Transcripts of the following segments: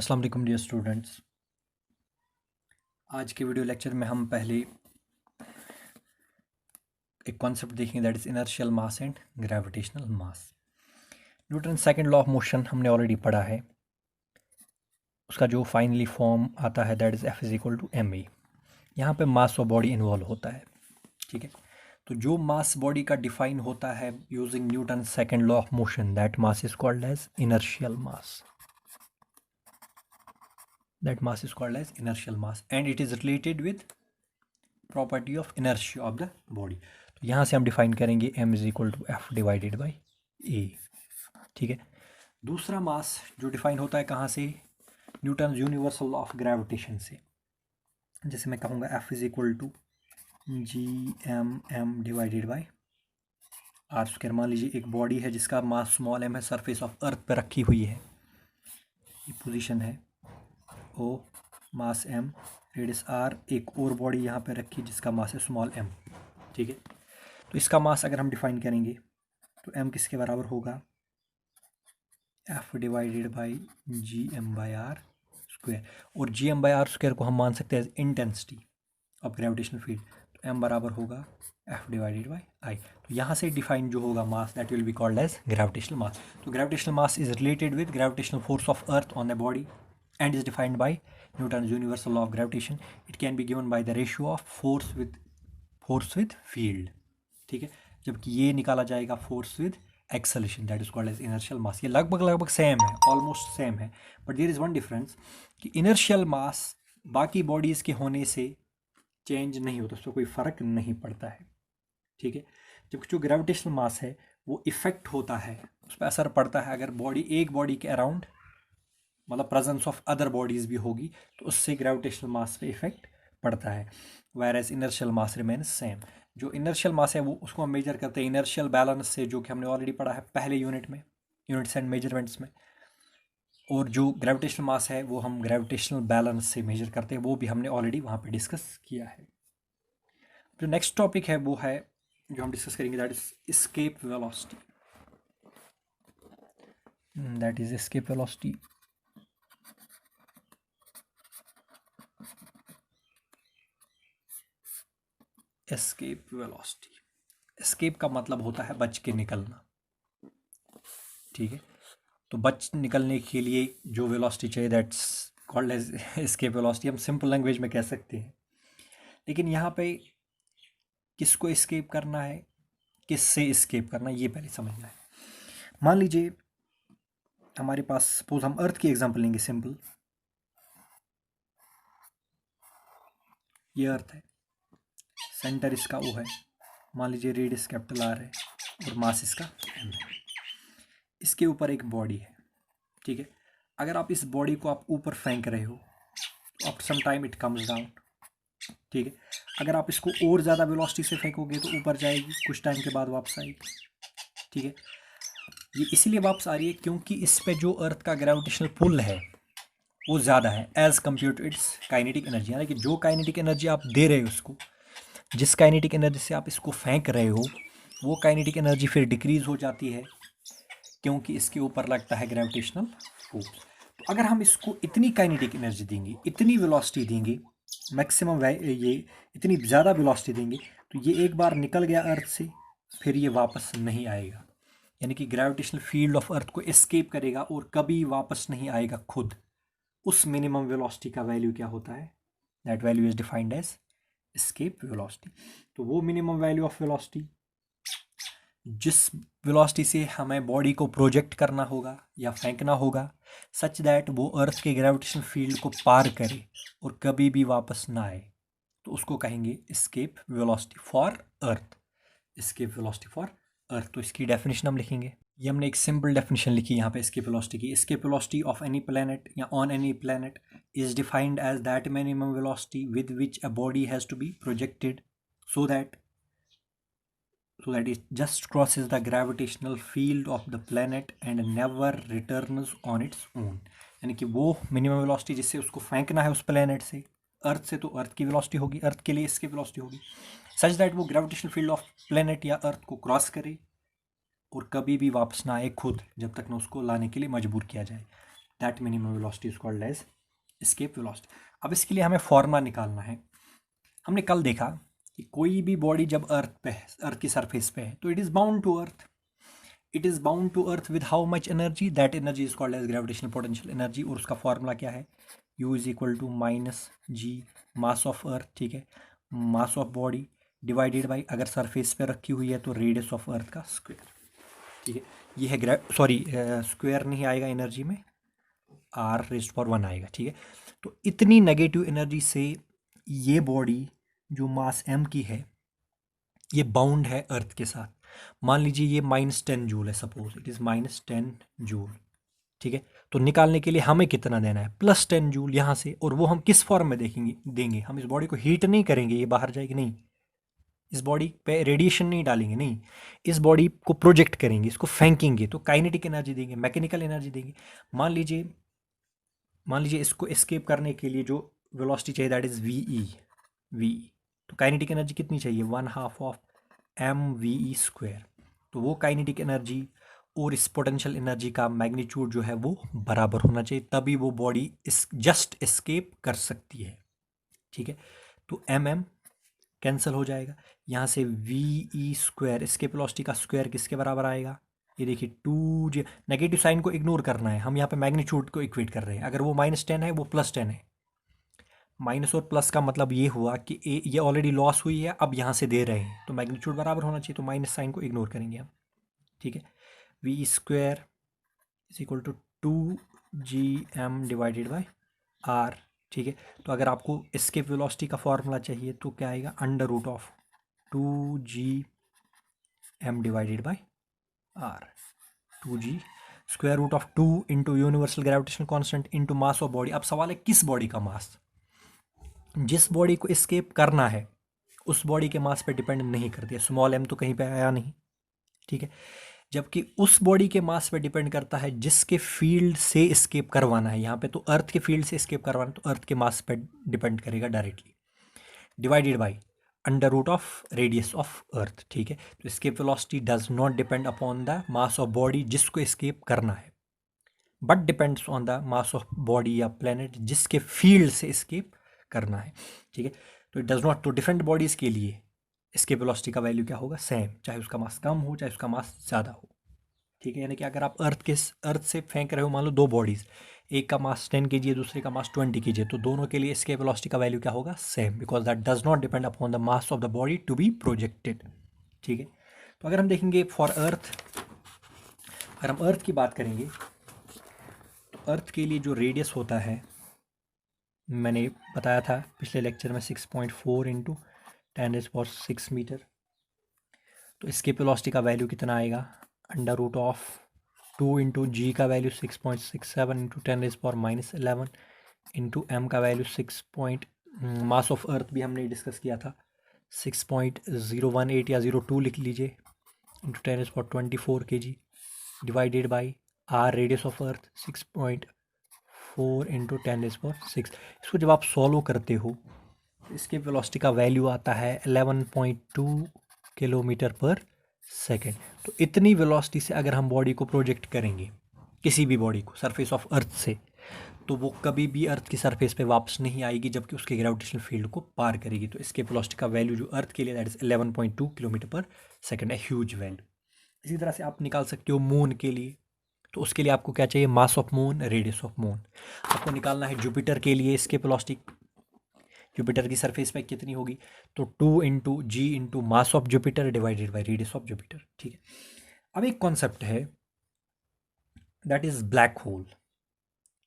अस्सलाम वालेकुम dear students. आज के वीडियो लेक्चर में हम पहले एक कॉन्सेप्ट देखेंगे, that is inertial mass and gravitational mass. Newton second law of motion हमने ऑलरेडी पढ़ा है। उसका जो फाइनली फॉर्म आता है that is F is equal to M A. यहाँ पे मास ऑफ बॉडी इन्वॉल्व होता है। ठीक है, तो जो मास बॉडी का डिफाइन होता है using Newton second law of motion, that mass is called as inertial mass. That mass is called as inertial mass and it is related with property of inertia of the body. तो यहाँ से हम define करेंगे m is equal to F divided by A. ठीक है, दूसरा मास जो define होता है कहाँ से? Newton universal law of gravitation से। जैसे मैं कहूँगा F is equal to G M divided by R square. मान लीजिए एक बॉडी है जिसका मास स्मॉल एम है, सरफेस ऑफ अर्थ पर रखी हुई है, ये पोजीशन है O, mass m, radius r। एक और बॉडी यहाँ पे रखी जिसका मास है स्मॉल m। ठीक है, तो इसका मास अगर हम डिफाइन करेंगे तो m किसके बराबर होगा? f divided by G M by R square. और G M by R square को हम मान सकते हैं इंटेंसिटी ऑफ ग्रेविटेशनल फील्ड। तो m बराबर होगा f डिवाइडेड बाई आई। तो यहाँ से डिफाइन जो होगा mass, that will be called as gravitational mass. तो gravitational mass is related with gravitational force of earth on the body and is defined by Newton's universal law of gravitation. It can be given by the ratio of force with field. ठीक है, जबकि ये निकाला जाएगा force with acceleration, that is called as inertial mass. ये लगभग same है, almost same है, but there is one difference कि इनर्शियल मास बाकी बॉडीज के होने से चेंज नहीं होता, उसमें कोई फर्क नहीं पड़ता है। ठीक है, जबकि जो ग्रेविटेशनल मास है वो इफेक्ट होता है, उस पर असर पड़ता है। अगर एक बॉडी के अराउंड मतलब प्रेजेंस ऑफ अदर बॉडीज भी होगी तो उससे ग्रेविटेशनल मास पे इफेक्ट पड़ता है। Whereas inertial mass remains same. जो इनर्शियल मास है वो उसको हम मेजर करते हैं इनर्शियल बैलेंस से, जो कि हमने ऑलरेडी पढ़ा है पहले यूनिट्स एंड मेजरमेंट्स में। और जो ग्रेविटेशनल मास है वो हम ग्रेविटेशनल बैलेंस से मेजर करते हैं, वो भी हमने ऑलरेडी वहाँ पे डिस्कस किया है। जो नेक्स्ट टॉपिक है वो है जो हम डिस्कस करेंगे, that is escape velocity. That is escape velocity. Escape velocity, escape का मतलब होता है बच के निकलना। ठीक है, तो बच निकलने के लिए जो वेलोसिटी चाहिए that's called as escape velocity. हम सिंपल लैंग्वेज में कह सकते हैं, लेकिन यहाँ पे किसको एस्केप करना है, किससे एस्केप करना है, ये पहले समझना है। मान लीजिए हमारे पास, सपोज हम अर्थ की एग्जांपल लेंगे सिंपल। ये अर्थ है, सेंटर इसका ओ है, मान लीजिए रेडियस कैपिटल आर है और मास इसका m है। इसके ऊपर एक बॉडी है। ठीक है, अगर आप इस बॉडी को आप ऊपर फेंक रहे हो तो after some time it comes down. ठीक है, अगर आप इसको और ज़्यादा वेलोसिटी से फेंकोगे तो ऊपर जाएगी, कुछ टाइम के बाद वापस आएगी। ठीक है, ये इसीलिए वापस आ रही है क्योंकि इस पे जो अर्थ का ग्रेविटेशनल पुल है वो ज़्यादा है as compare to its kinetic energy. यानी कि जो काइनेटिक एनर्जी आप दे रहे हो उसको, जिस काइनेटिक एनर्जी से आप इसको फेंक रहे हो, वो काइनेटिक एनर्जी फिर डिक्रीज हो जाती है क्योंकि इसके ऊपर लगता है ग्रेविटेशनल फोर्स। तो अगर हम इसको इतनी काइनेटिक एनर्जी देंगे, इतनी वेलोसिटी देंगे, मैक्सिमम ये इतनी ज़्यादा वेलोसिटी देंगे, तो ये एक बार निकल गया अर्थ से फिर ये वापस नहीं आएगा। यानी कि ग्रेविटेशनल फील्ड ऑफ अर्थ को एस्केप करेगा और कभी वापस नहीं आएगा खुद। उस मिनिमम वेलोसिटी का वैल्यू क्या होता है? That value is defined as escape velocity. तो वो मिनिमम वैल्यू ऑफ वेलोसिटी जिस वेलोसिटी से हमें बॉडी को प्रोजेक्ट करना होगा या फेंकना होगा, सच दैट वो अर्थ के ग्रेविटेशनल फील्ड को पार करे और कभी भी वापस ना आए, तो उसको कहेंगे escape velocity for earth. Escape velocity for earth. तो इसकी डेफिनेशन हम लिखेंगे, ये हमने एक सिंपल डेफिनेशन लिखी यहाँ पे एस्केप वेलोसिटी की। Escape velocity of any planet या on any planet is defined as that minimum velocity with which a body has to be projected so that it just crosses the gravitational field of the planet and never returns on its own। यानी कि वो minimum velocity जिससे उसको फेंकना है उस planet से, अर्थ से, तो अर्थ की वेलोसिटी होगी, अर्थ के लिए इसकी वेलोसिटी होगी, सच दैट वो ग्रेविटेशनल फील्ड ऑफ प्लेनेट या अर्थ को क्रॉस करे और कभी भी वापस ना आए खुद, जब तक ना उसको लाने के लिए मजबूर किया जाए। That minimum velocity is called as escape velocity. अब इसके लिए हमें फॉर्मूला निकालना है। हमने कल देखा कि कोई भी बॉडी जब अर्थ पे है, अर्थ की सरफेस पे है, तो it is bound to earth. It is bound to earth with how much energy, that energy is called as gravitational potential energy, और उसका फॉर्मूला क्या है, U is equal to minus G mass of earth, ठीक है, mass of body divided by, अगर surface पे रखी हुई है तो रेडियस ऑफ अर्थ का स्क्वायर, ठीक है। ये है स्क्वायर नहीं आएगा एनर्जी में, आर रेज़्ड पावर 1 आएगा, ठीक है। तो इतनी नेगेटिव एनर्जी से ये बॉडी जो मास m की है ये बाउंड है अर्थ के साथ। मान लीजिए ये -10 जूल है, सपोज इट इज़ -10 जूल, ठीक है। तो निकालने के लिए हमें कितना देना है, +10 जूल यहाँ से, और वो हम किस फॉर्म में देंगे, हम इस बॉडी को हीट नहीं करेंगे, ये बाहर जाएगी नहीं, इस बॉडी पे रेडिएशन नहीं डालेंगे, नहीं, इस बॉडी को प्रोजेक्ट करेंगे, इसको फेंकेंगे, तो काइनेटिक एनर्जी देंगे, मैकेनिकल एनर्जी देंगे। मान लीजिए इसको एस्केप करने के लिए जो वेलोसिटी चाहिए दैट इज़ वी, तो काइनेटिक एनर्जी कितनी चाहिए, 1/2 ऑफ mve²। तो वो काइनेटिक एनर्जी और इस पोटेंशियल एनर्जी का मैग्नीट्यूड जो है वो बराबर होना चाहिए, तभी वो बॉडी इस जस्ट एस्केप कर सकती है, ठीक है। तो mm कैंसिल हो जाएगा, यहाँ से ve², एस्केप वेलोसिटी का स्क्वायर किसके बराबर आएगा, ये देखिए 2j, नेगेटिव साइन को इग्नोर करना है, हम यहाँ पे मैग्नीट्यूड को इक्वेट कर रहे हैं। अगर वो -10 है वो +10 है, माइनस और प्लस का मतलब ये हुआ कि ये ऑलरेडी लॉस हुई है, अब यहाँ से दे रहे हैं तो मैग्नीट्यूड बराबर होना चाहिए, तो माइनस साइन को इग्नोर करेंगे हम, ठीक है। v² is equal to 2gm divided by r, ठीक है। तो अगर आपको एस्केप वेलोसिटी का फॉर्मूला चाहिए तो क्या आएगा, √2gm divided by r, 2g √2 into universal gravitational constant into mass of body. अब सवाल है किस बॉडी का मास, जिस बॉडी को एस्केप करना है उस बॉडी के मास पे डिपेंड नहीं करती है, स्मॉल m तो कहीं पे आया नहीं, ठीक है। जबकि उस बॉडी के मास पे डिपेंड करता है जिसके फील्ड से एस्केप करवाना है, यहाँ पे तो अर्थ के फील्ड से एस्केप करवाना है तो अर्थ के मास पे डिपेंड करेगा directly, divided by √of radius of earth, ठीक है। तो escape velocity does not depend upon the mass of body जिसको एस्केप करना है, but depends on the mass of body या प्लेनेट जिसके फील्ड से एस्केप करना है, ठीक है। तो इट डज नॉट, तो डिफरेंट बॉडीज के लिए एस्केप वेलोसिटी का वैल्यू क्या होगा, सेम, चाहे उसका मास कम हो चाहे उसका मास ज़्यादा हो, ठीक है। यानी कि अगर आप अर्थ से फेंक रहे हो, मान लो दो बॉडीज़, एक का मास 10 kg है दूसरे का मास 20 kg है, तो दोनों के लिए एस्केप वेलोसिटी का वैल्यू क्या होगा, same, because that does not depend upon the mass of the body to be projected, ठीक है। तो अगर हम देखेंगे फॉर अर्थ, अगर हम अर्थ की बात करेंगे तो अर्थ के लिए जो रेडियस होता है, मैंने बताया था पिछले लेक्चर में 6.4 इंटू 10⁶ मीटर, तो एस्केप वेलोसिटी का वैल्यू कितना आएगा, √2 इंटू जी का वैल्यू 6.67 इंटू 10⁻11 इंटू एम का वैल्यू 6 मास ऑफ अर्थ भी हमने डिस्कस किया था 6.018 या 02 लिख लीजिए into 10⁻24 kg divided by R radius of earth 6.4 into 10⁶। इसको जब आप सॉल्व करते हो तो इसके वेलोसिटी का वैल्यू आता है 11.2 किलोमीटर पर सेकेंड। तो इतनी वेलोसिटी से अगर हम बॉडी को प्रोजेक्ट करेंगे, किसी भी बॉडी को सरफेस ऑफ अर्थ से, तो वो कभी भी अर्थ की सरफेस पे वापस नहीं आएगी जबकि उसके ग्रेविटेशनल फील्ड को पार करेगी। तो इसके वेलोसिटी का वैल्यू जो अर्थ के लिए दैट इज 11.2 किलोमीटर पर सेकेंड है, ह्यूज वैल्यू। इसी तरह से आप निकाल सकते हो मून के लिए, तो उसके लिए आपको क्या चाहिए, mass of moon, radius of moon. आपको निकालना है जुपिटर के लिए इसके वेलोसिटी, जुपिटर की सरफेस पे कितनी होगी, तो 2 into G into mass of Jupiter divided by radius of Jupiter, ठीक है। अब एक कॉन्सेप्ट है दैट इज ब्लैक होल,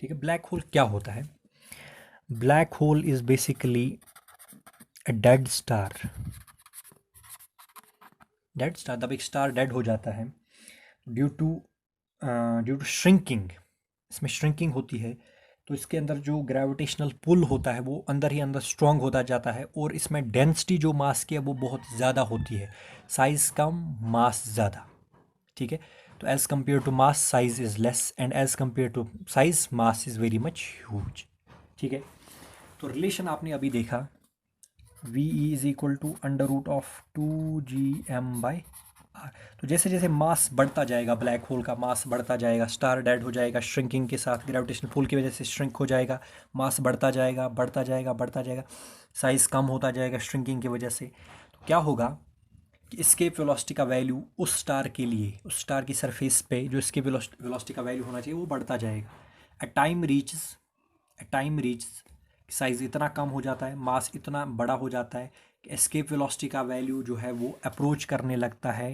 ठीक है। ब्लैक होल क्या होता है, black hole is basically a dead star. Dead star, जब एक स्टार डेड हो जाता है ड्यू टू श्रिंकिंग, इसमें श्रिंकिंग होती है, तो इसके अंदर जो ग्रेविटेशनल पुल होता है वो अंदर ही अंदर स्ट्रॉन्ग होता जाता है, और इसमें डेंसिटी जो मास की है वो बहुत ज़्यादा होती है, साइज़ कम मास ज़्यादा, ठीक है। तो as compare to mass size is less and as compare to size mass is very much huge, ठीक है। तो रिलेशन आपने अभी देखा, V is equal to √2gm by R. तो जैसे जैसे मास बढ़ता जाएगा, ब्लैक होल का मास बढ़ता जाएगा, स्टार डेड हो जाएगा श्रिंकिंग के साथ, ग्रेविटेशनल पुल की वजह से श्रिंक हो जाएगा, मास बढ़ता जाएगा बढ़ता जाएगा बढ़ता जाएगा, साइज़ कम होता जाएगा श्रिंकिंग की वजह से। तो क्या होगा कि एस्केप वेलोसिटी का वैल्यू उस स्टार के लिए, उस स्टार की सरफेस पे जो एस्केप वेलोसिटी का वैल्यू होना चाहिए वो बढ़ता जाएगा। ए टाइम रीचेस साइज़ इतना कम हो जाता है, मास इतना बड़ा हो जाता है कि एस्केप वेलोसिटी का वैल्यू जो है वो अप्रोच करने लगता है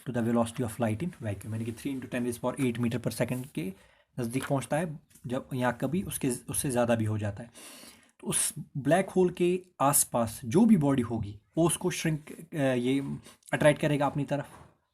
to the velocity of light in vacuum, यानी कि 3 × 10⁸ मीटर पर सेकंड के नज़दीक पहुंचता है, जब यहाँ कभी उससे ज़्यादा भी हो जाता है। तो उस ब्लैक होल के आसपास जो भी बॉडी होगी वो उसको श्रिंक ये अट्रैक्ट करेगा अपनी तरफ,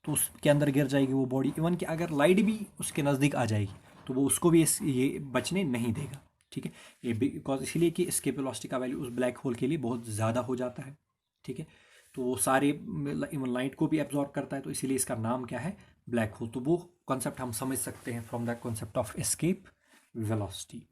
तो उसके अंदर गिर जाएगी वो बॉडी। इवन कि अगर लाइट भी उसके नज़दीक आ जाएगी तो वो उसको भी ये बचने नहीं देगा। ठीक है, ये बिकॉज इसीलिए कि एस्केप वेलोसिटी का वैल्यू उस ब्लैक होल के लिए बहुत ज़्यादा हो जाता है। ठीक है, तो वो सारे इवन लाइट को भी एब्जॉर्ब करता है, तो इसीलिए इसका नाम क्या है, ब्लैक होल। तो वो कॉन्सेप्ट हम समझ सकते हैं from the concept of escape velocity.